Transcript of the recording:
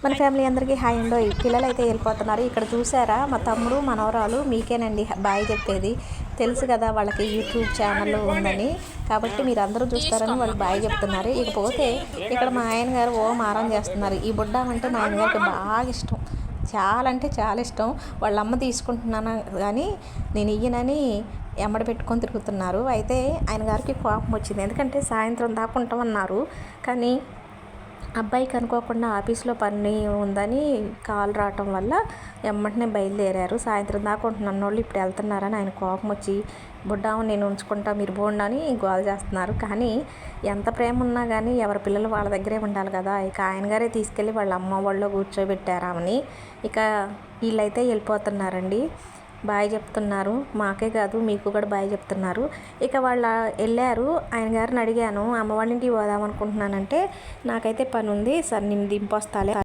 మన ఫ్యామిలీ అందరికీ హాయ్ అండో. పిల్లలు అయితే వెళ్ళిపోతున్నారు. ఇక్కడ చూసారా మా తమ్ముడు మనవరాలు మీకేనండి బాయ్ చెప్పేది. తెలుసు కదా వాళ్ళకి యూట్యూబ్ ఛానల్ ఉందని, కాబట్టి మీరు అందరూ చూస్తారని వాళ్ళు బాయ్ చెప్తున్నారు. ఇకపోతే ఇక్కడ మా ఆయన గారు మారం చేస్తున్నారు. ఈ బుడ్డ అంటే మా ఆయన గారికి బాగా ఇష్టం, చాలా అంటే చాలా ఇష్టం. వాళ్ళ అమ్మ తీసుకుంటున్నాను కానీ నేను ఇయ్యనని ఎమ్మడి పెట్టుకొని తిరుగుతున్నారు. అయితే ఆయన గారికి కోపం వచ్చింది, ఎందుకంటే సాయంత్రం దాకా ఉంటామన్నారు. కానీ అబ్బాయికి అనుకోకుండా ఆఫీస్లో పని ఉందని కాల్ రావటం వల్ల ఎమ్మటనే బయలుదేరారు. సాయంత్రం దాకా ఉంటున్న వాళ్ళు ఇప్పుడు వెళ్తున్నారని ఆయన కోపం వచ్చి బుడ్డాము నేను ఉంచుకుంటా మీరు పోండి అని గోల్ చేస్తున్నారు. కానీ ఎంత ప్రేమ ఉన్నా కానీ ఎవరి పిల్లలు వాళ్ళ దగ్గరే ఉండాలి కదా. ఇక ఆయన గారే తీసుకెళ్ళి వాళ్ళ అమ్మ వాళ్ళు కూర్చోబెట్టారామని. ఇక వీళ్ళైతే వెళ్ళిపోతున్నారండి. బాయ్ చెప్తున్నారు, మాకే కాదు మీకు కూడా బాయ్ చెప్తున్నారు. ఇక వాళ్ళ వెళ్ళారు. ఆయన గారిని అడిగాను, అమ్మ వాళ్ళ ఇంటికి పోదాం అనుకుంటున్నానంటే నాకైతే పని ఉంది సార్, నేను దింపొస్తాలే